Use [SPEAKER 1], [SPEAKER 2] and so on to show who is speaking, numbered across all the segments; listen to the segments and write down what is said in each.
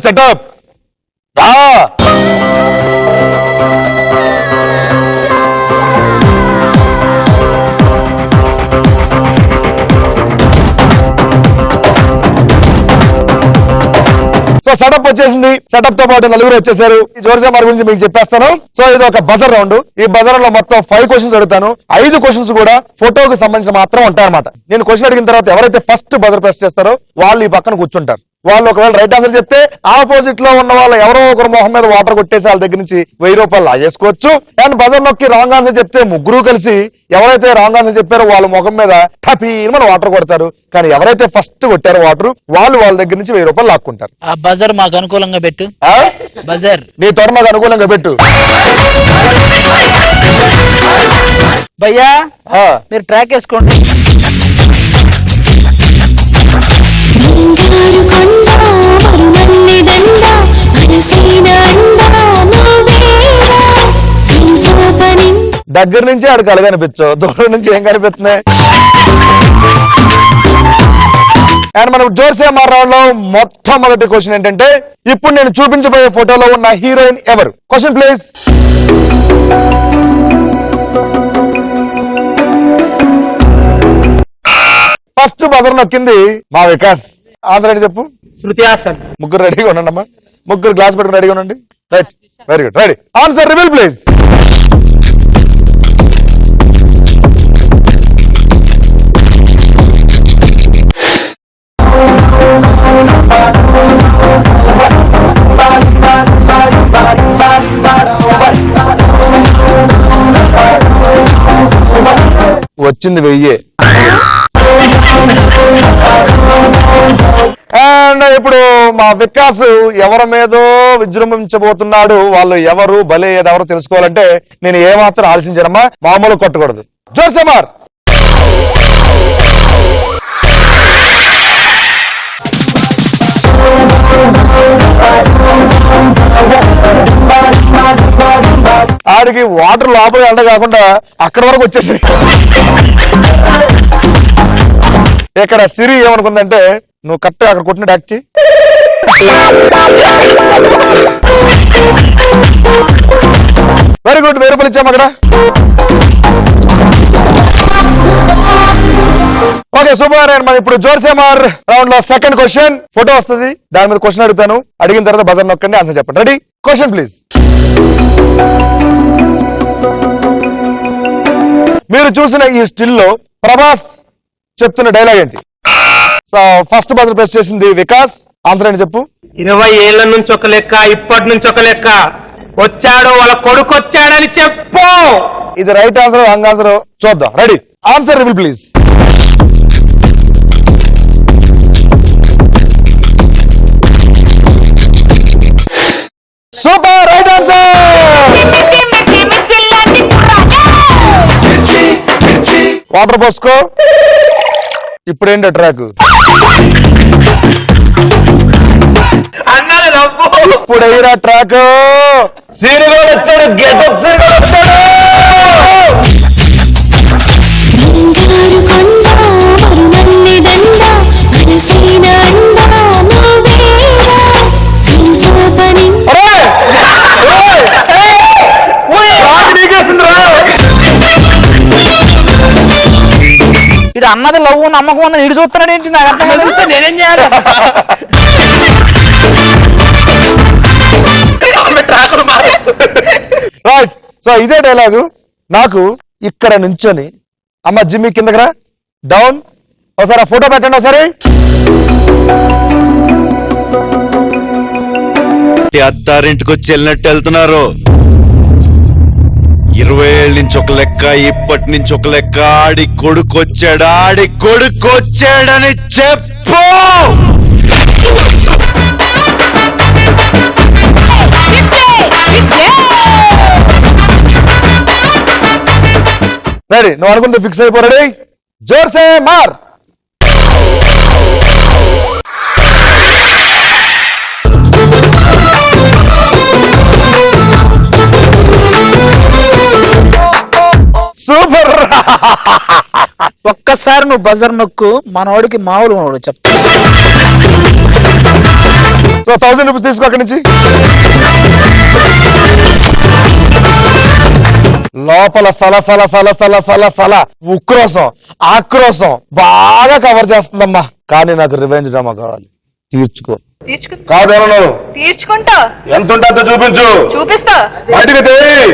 [SPEAKER 1] Setup so setup వచ్చేసింది. Setup తో పాటు నలుగురు వచ్చేసారు. ఈ జోర్సే మార్ గురించి మీకు చెప్పేస్తాను. సో ఇది ఒక బజర్ రౌండ్. ఈ బజర్ లో మొత్తం 5 క్వశ్చన్స్ అడుగుతాను. 5 క్వశ్చన్స్ కూడా ఫోటోకి సంబంధించి మాత్రం ఉంటాయన్నమాట. నేను క్వశ్చన్ అడిగిన తర్వాత ఎవరైతే ఫస్ట్ బజర్ ప్రెస్ చేస్తారో వాళ్ళు ఈ పక్కన కూర్చుంటారు. వాళ్ళు ఒకవేళ రైట్ ఆన్సర్ చెప్తే ఆపోజిట్ లో ఉన్న వాళ్ళు ఎవరో ఒకరు మొహం మీద వాటర్ కొట్టేసి వాళ్ళ దగ్గర నుంచి 1000 రూపాయలు లాగేసుకోవచ్చు. అండ్ బజర్ నొక్కి రాంగ్ ఆన్సర్ చెప్తే ముగ్గురు కలిసి ఎవరైతే రాంగ్ ఆన్సర్ చెప్పారో వాళ్ళ ముఖం మీద టపీని వాటర్ కొడతారు. కానీ ఎవరైతే ఫస్ట్ కొట్టారో వాటర్ వాళ్ళ దగ్గర నుంచి 1000 రూపాయలు లాక్కుంటారు.
[SPEAKER 2] ఆ బజర్ మాకు అనుకూలంగా పెట్టు. బజర్
[SPEAKER 1] నీ తోట మాకు అనుకూలంగా పెట్టు.
[SPEAKER 2] భయ్యా మీరు ట్రాక్ వేసుకోండి. దగ్గర నుంచి ఆడికి అలా కనిపించు, దూరం నుంచి ఏం కనిపిస్తున్నాయి. అండ్ మనం జోర్సే మార్ రౌండ్ లో మొట్టమొదటి క్వశ్చన్ ఏంటంటే, ఇప్పుడు నేను చూపించబోయే ఫోటోలో ఉన్న హీరోయిన్ ఎవరు? Question please. ఫస్ట్ బజర్ నొక్కింది మా వికాస్. ఆన్సర్ ఏంటి చెప్పు.
[SPEAKER 3] శృతి హాసన్.
[SPEAKER 1] ముగ్గురు రెడీగా ఉండండి అమ్మా. ముగ్గురు గ్లాస్ పెట్టుకుని రెడీగా ఉండండి. Right, very good, ready. Answer reveal please. వచ్చింది 1000. అండ్ ఇప్పుడు మా వికాస్ ఎవరి మీదో విజృంభించబోతున్నాడు. వాళ్ళు ఎవరు, భలే ఎవరు తెలుసుకోవాలంటే నేను ఏమాత్రం ఆలోచించానమ్మా, మామూలు కొట్టకూడదు. జోర్సే మార్. ఆడికి వాటర్ లోపల ఎండ కాకుండా అక్కడ వరకు వచ్చేసి ఇక్కడ సిరి ఏమనుకుందంటే, నువ్వు కరెక్ట్ అక్కడ కొట్టిన డాక్చి. వెరీ గుడ్, 1000 రూపాయలు ఇచ్చాము అక్కడ. Okay super. అండ్ మనం ఇప్పుడు జోర్సే మార్ రౌండ్ లో సెకండ్ క్వశ్చన్ ఫోటో వస్తుంది. దాని మీద క్వశ్చన్ అడుగుతాను. అడిగిన తర్వాత బజర్ నొక్కండి, ఆన్సర్ చెప్పండి. రెడీ? Question please. మీరు చూసిన ఈ స్టిల్ లో ప్రభాస్ చెప్తున్న డైలాగ్ ఏంటి? సో ఫస్ట్ బజర్ ప్రెస్ చేసింది వికాస్. ఆన్సర్ ఏంటి చెప్పు.
[SPEAKER 3] 20 ఏళ్ల నుంచి ఒక లెక్క, ఇప్పటి నుంచి ఒక లెక్క. వచ్చాడు వాళ్ళ కొడుకు వచ్చాడని చెప్పు.
[SPEAKER 1] ఇది రైట్ ఆన్సర్, రాంగ్ ఆన్సర్ చూద్దాం. Ready? Answer reveal please. Super, right answer. Water పోసుకో. ఇప్పుడేంటి ట్రాక్? ఇప్పుడు ఎయిరా ట్రాక్. సీనిగా వచ్చాడు, గెటప్ సీనిగా వచ్చాడు.
[SPEAKER 2] ఇటు అన్నది లవ్ నమ్మకం ఉందని ఇటు చూస్తున్నాడు ఏంటి? నాకు అర్థం కాదు. నేనేం చేయాలి?
[SPEAKER 1] రైట్. సో ఇదే డైలాగు నాకు ఇక్కడ నుంచొని, అమ్మ జిమ్మి కిందకి రా, డౌన్, ఒకసారి ఆ ఫోటో పెట్టండి ఒకసారి.
[SPEAKER 4] అత్తారింటికి వచ్చి వెళ్ళినట్టు వెళ్తున్నారు. 20 ఏళ్ళ నుంచి ఒక లెక్క, ఇప్పటి నుంచి ఒక లెక్క. ఆడి కొడుకొచ్చాడని చెప్పు.
[SPEAKER 1] రెడీ? నువ్వు అనుకుంటే ఫిక్స్ అయిపోరాడి. జోర్సే మార్. సూపర్.
[SPEAKER 2] ఒక్కసారి నువ్వు బజర్ నొక్కు, మనవాడికి మామూలు చెప్తా.
[SPEAKER 1] సో 1000 రూపీస్ తీసుకో అక్కడి నుంచి. లోపల సల ఉక్రోసం ఆక్రోశం బాగా కవర్ చేస్తుందమ్మా. కానీ నాకు రివెంజ్ డ్రామా కావాలి. తీర్చుకో. కాదను.
[SPEAKER 5] తీర్చుకుంటా.
[SPEAKER 1] ఎంత ఉంటుందో చూపించు.
[SPEAKER 5] చూపిస్తా.
[SPEAKER 1] బయటకు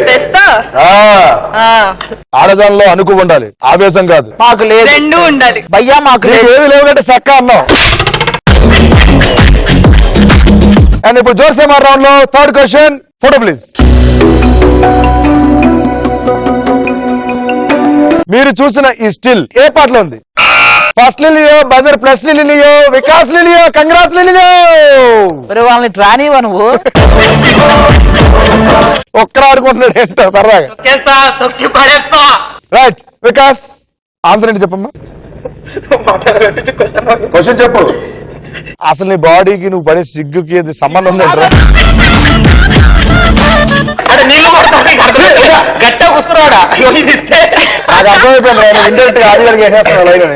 [SPEAKER 5] తెస్తా.
[SPEAKER 1] ఆడదానిలో అనుకు ఉండాలి, ఆవేశం కాదు.
[SPEAKER 2] మాకు లేదు.
[SPEAKER 5] రెండు ఉండాలి.
[SPEAKER 2] భయ్యా మాకు లేదు.
[SPEAKER 1] ఏది లేవు కంటే సక్క అన్నాం. అండ్ ఇప్పుడు జోర్సే మార్ రౌండ్ లో థర్డ్ క్వశ్చన్. Photo please. మీరు చూసిన ఈ స్టిల్ ఏ పాటలో ఉంది? ఫస్ట్ లిలియో, బజర్ ప్లస్ లిలియో, వికాస్ లిలియో, కంగ్రాట్స్ లిలియో.
[SPEAKER 2] వాళ్ళని ట్రానీవా నువ్వు?
[SPEAKER 1] ఒక్కడ ఆడుకుంటున్నాడు ఏంటో సరదాగా. రైట్ వికాస్, ఆన్సర్ ఏంటి చెప్పమ్మా. క్వశ్చన్ చెప్పు. అసలు నీ బాడీకి నువ్వు పడే సిగ్గుకి అది సంబంధం ఉందంటారా?
[SPEAKER 3] గట్ట కూర్చున్నాడా
[SPEAKER 1] నాకు అర్థమైపోయింది. ఇండైరెక్ట్ గా అది గారికి వేసేస్తున్నాడు లైన్.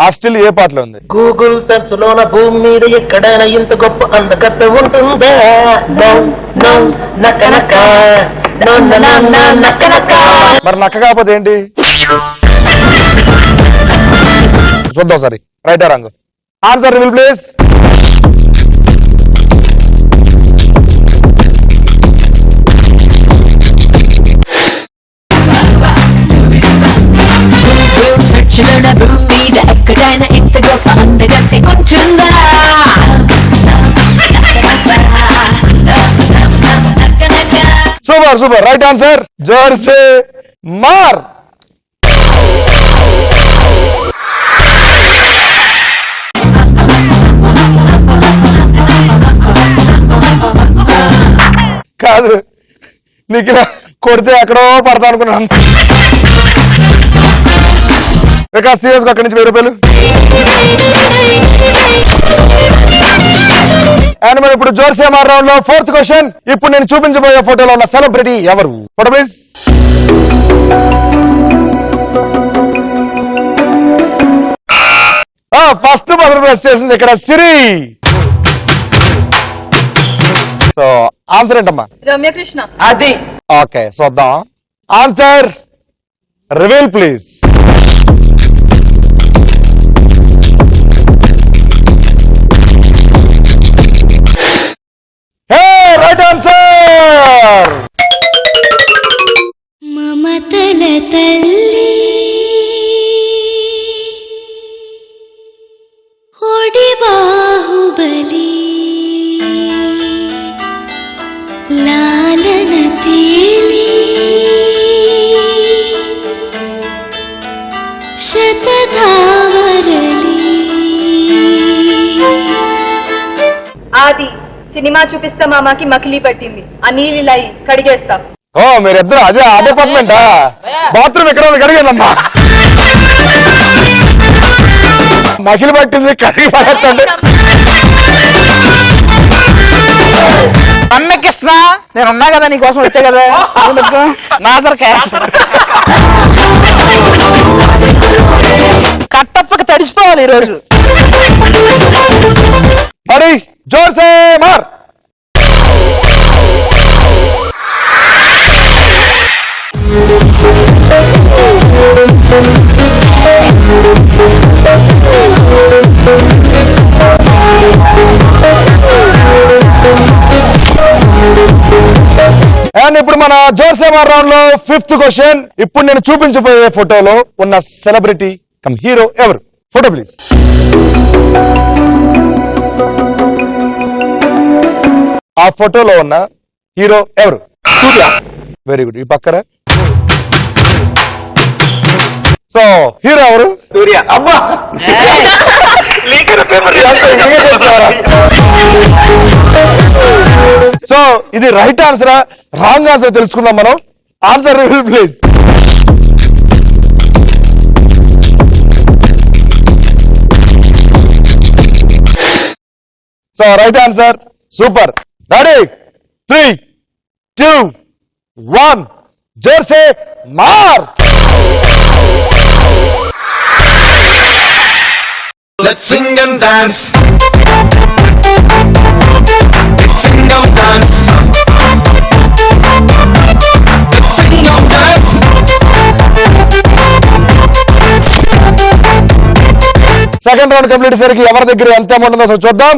[SPEAKER 1] ఆ స్టిల్ ఏ పాటలో ఉంది?
[SPEAKER 6] గూగుల్ సెర్చ్ లోన భూమి మీద ఎక్కడైనా ఇంత గొప్ప అందగత్త ఉంటుందా?
[SPEAKER 1] మరి నక్క కాకపోతే ఏంటి? చూద్దాం సరే. రైట్ ఆ రాంగ్? Answer reveal please.
[SPEAKER 7] ఎక్కడైనా ఇంత గొప్ప అందగత్తే ఉంటుందా?
[SPEAKER 1] Super super. రైట్ ఆన్సర్ జోర్సే మార్. కాదు, నీకు ఇలా కొడితే ఎక్కడో పడతా అనుకున్నాను. వికాస్ తీసుకో అక్కడి నుంచి 1000 రూపాయలు. అండ్ మరి ఇప్పుడు జోర్సే మార్ రౌండ్ లో ఫోర్త్ క్వశ్చన్. ఇప్పుడు నేను చూపించబోయే ఫోటోలో ఉన్న సెలబ్రిటీ ఎవరు? Photo please. First buzzer press చేసింది ఇక్కడ సిరి. సో ఆన్సర్ ఏంటమ్మా?
[SPEAKER 5] రమ్యకృష్ణ.
[SPEAKER 2] అది
[SPEAKER 1] ఓకే చూద్దాం. Answer reveal please. Right answer.
[SPEAKER 7] మమతల తల్లి ఓడి బాహుబలి లాలన తేలి శతధావరలి.
[SPEAKER 5] ఆది సినిమా చూపిస్తా మామాకి మకిలీ పట్టింది. ఆ నీళ్ళిలాయి కడిగేస్తా.
[SPEAKER 1] ఓ మీరిద్దరు అదే ఆ డిపార్ట్మెంటా? బాత్రూమ్ ఎక్కడ ఉంది? కడిగానమ్మా. మకిలి పట్టింది కడిగి పడేస్తండి.
[SPEAKER 2] అన్నకృష్ణ నేను ఉన్నా కదా, నీకోసం వచ్చా కదా. నాజర్ క్యారెక్టర్ కట్టప్పకి తడిసిపోవాలి ఈరోజు.
[SPEAKER 1] మరి జోర్సే మార్. అండ్ ఇప్పుడు మన జోర్సే మార్ రౌండ్ లో ఫిఫ్త్ క్వశ్చన్. ఇప్పుడు నేను చూపించబోయే ఫోటోలో ఉన్న సెలబ్రిటీ కమ్ హీరో ఎవరు? Photo please. ఆ ఫోటోలో ఉన్న హీరో ఎవరు? సూర్య. Very good. ఈ పక్కన సో హీరో ఎవరు?
[SPEAKER 3] సూర్య.
[SPEAKER 1] అబ్బా సో ఇది రైట్ ఆన్సరా రాంగ్ ఆన్సర్ తెలుసుకుందాం మనం. Answer reveal please. So right answer. Super. Ready 3, 2, 1 జోర్సే మార్.
[SPEAKER 4] Let's sing and dance. Let's sing and dance. Let's sing and dance.
[SPEAKER 2] Second round complete సరికి ఎవరి దగ్గర ఎంత అమౌంట్ ఉందో చూద్దాం.